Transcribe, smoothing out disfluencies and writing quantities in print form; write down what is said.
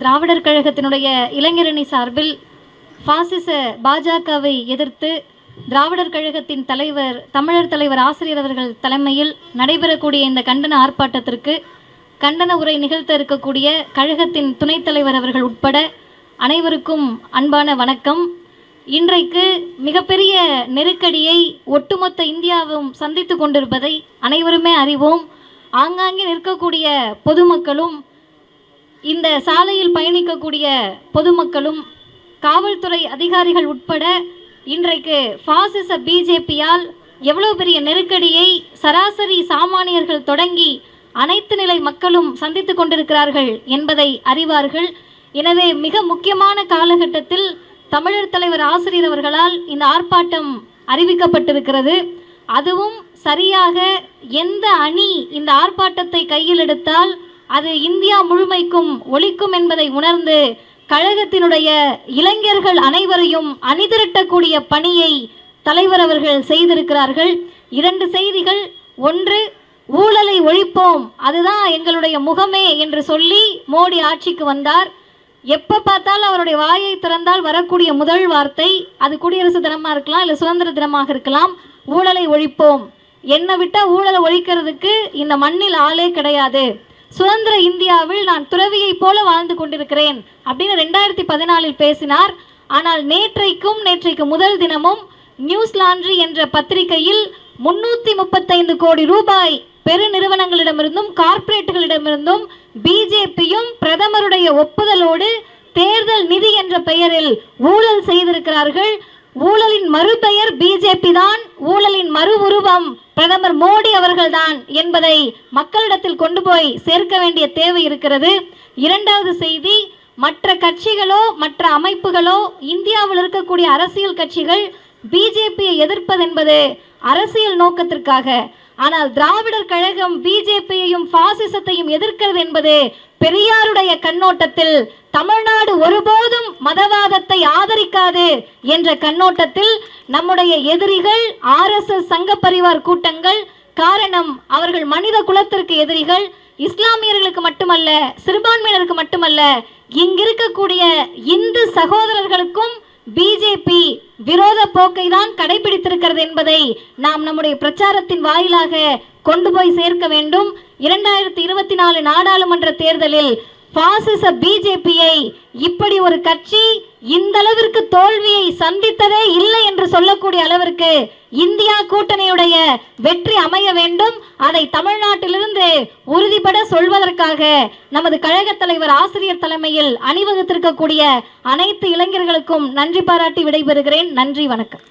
திராவிடர் கழகத்தினுடைய இளைஞரணி சார்பில் பாசிச பாஜகவை எதிர்த்து திராவிடர் கழகத்தின் தலைவர் தமிழர் தலைவர் ஆசிரியர் அவர்கள் தலைமையில் நடைபெறக்கூடிய இந்த கண்டன ஆர்ப்பாட்டத்திற்கு கண்டன உரை நிகழ்த்த இருக்கக்கூடிய கழகத்தின் துணைத் தலைவர் அவர்கள் உட்பட அனைவருக்கும் அன்பான வணக்கம். இன்றைக்கு மிகப்பெரிய நெருக்கடியை ஒட்டுமொத்த இந்தியாவும் சந்தித்து கொண்டிருப்பதை அனைவருமே அறிவோம். ஆங்காங்கே நிற்கக்கூடிய பொதுமக்களும் இந்த சாலையில் பயணிக்கக்கூடிய பொதுமக்களும் காவல்துறை அதிகாரிகள் உட்பட இன்றைக்கு பாசிச பிஜேபியால் எவ்வளவு பெரிய நெருக்கடியை சராசரி சாமானியர்கள் தொடங்கி அனைத்து நிலை மக்களும் சந்தித்து கொண்டிருக்கிறார்கள் என்பதை அறிவார்கள். எனவே மிக முக்கியமான காலகட்டத்தில் தமிழர் தலைவர் ஆசிரியர் அவர்களால் இந்த ஆர்ப்பாட்டம் அறிவிக்கப்பட்டிருக்கிறது. அதுவும் சரியாக எந்த அணி இந்த ஆர்ப்பாட்டத்தை கையில் எடுத்தால் அது இந்தியா முழுமைக்கும் ஒலிக்கும் என்பதை உணர்ந்து கழகத்தினுடைய இளைஞர்கள் அனைவரையும் அணிதிரட்டக்கூடிய பணியை தலைவர் அவர்கள் செய்திருக்கிறார்கள். 2 செய்திகள். ஒன்று, ஊழலை ஒழிப்போம், அதுதான் எங்களுடைய முகமே என்று சொல்லி மோடி ஆட்சிக்கு வந்தார். எப்போ பார்த்தாலும் அவருடைய வாயை திறந்தால் வரக்கூடிய முதல் வார்த்தை, அது குடியரசு தினமாக இருக்கலாம், இல்லை சுதந்திர தினமாக இருக்கலாம், ஊழலை ஒழிப்போம். என்னை விட்டால் ஊழலை ஒழிக்கிறதுக்கு இந்த மண்ணில் ஆளே கிடையாது. சுதந்திர இந்தியாவில் நான் துறவியை போல வாழ்ந்து கொண்டிருக்கிறேன் அப்படின்னு 2014 பேசினார். ஆனால் நேற்றைக்கு முதல் தினமும் நியூஸ் லாண்ட்ரி என்ற பத்திரிகையில் 335 கோடி ரூபாய் பெரு நிறுவனங்களிடமிருந்தும் கார்ப்பரேட்டுகளிடமிருந்தும் பிஜேபியும் பிரதமருடைய ஒப்புதலோடு தேர்தல் நிதி என்ற பெயரில் ஊழல் செய்திருக்கிறார்கள். ஊழலின் மறுபெயர் பிஜேபி தான், ஊழலின் மறு உருவம் பிரதமர் மோடி அவர்கள்தான் என்பதை மக்களிடத்தில் கொண்டு போய் சேர்க்க வேண்டிய தேவை இருக்கிறது. 2வது செய்தி, மற்ற கட்சிகளோ மற்ற அமைப்புகளோ இந்தியாவில் இருக்கக்கூடிய அரசியல் கட்சிகள் பிஜேபியை எதிர்ப்பது என்பது அரசியல் நோக்கத்திற்காக. ஆனால் திராவிடர் கழகம் பிஜேபியையும் பாசிசத்தையும் எதிர்க்கிறது என்பது பெரியாருடைய கண்ணோட்டத்தில் தமிழ்நாடு ஒருபோதும் மதவாதத்தை ஆதரிக்காது என்ற கண்ணோட்டத்தில் நம்முடைய எதிரிகள் RSS சங்க பரிவார் கூட்டங்கள். காரணம், அவர்கள் மனித குலத்திற்கு எதிரிகள். இஸ்லாமியர்களுக்கு மட்டுமல்ல, சிறுபான்மையினருக்கு மட்டுமல்ல, இங்கிருக்கக்கூடிய இந்து சகோதரர்களுக்கும் பிஜேபி விரோத போக்கை தான் கடைபிடித்திருக்கிறது என்பதை நாம் நம்முடைய பிரச்சாரத்தின் வாயிலாக கொண்டு போய் சேர்க்க வேண்டும். 2024 நாடாளுமன்ற தேர்தலில் பாசிச பிஜேபியை இப்படி ஒரு கட்சி இந்த அளவிற்கு தோல்வியை சந்தித்ததே இல்லை என்று சொல்லக்கூடிய அளவிற்கு இந்தியா கூட்டணியுடைய வெற்றி அமைய வேண்டும். அதை தமிழ்நாட்டிலிருந்து உறுதிபட சொல்வதற்காக நமது கழக தலைவர் ஆசிரியர் தலைமையில் அணிவகுத்திருக்கக்கூடிய அனைத்து இளைஞர்களுக்கும் நன்றி பாராட்டி விடைபெறுகிறேன். நன்றி, வணக்கம்.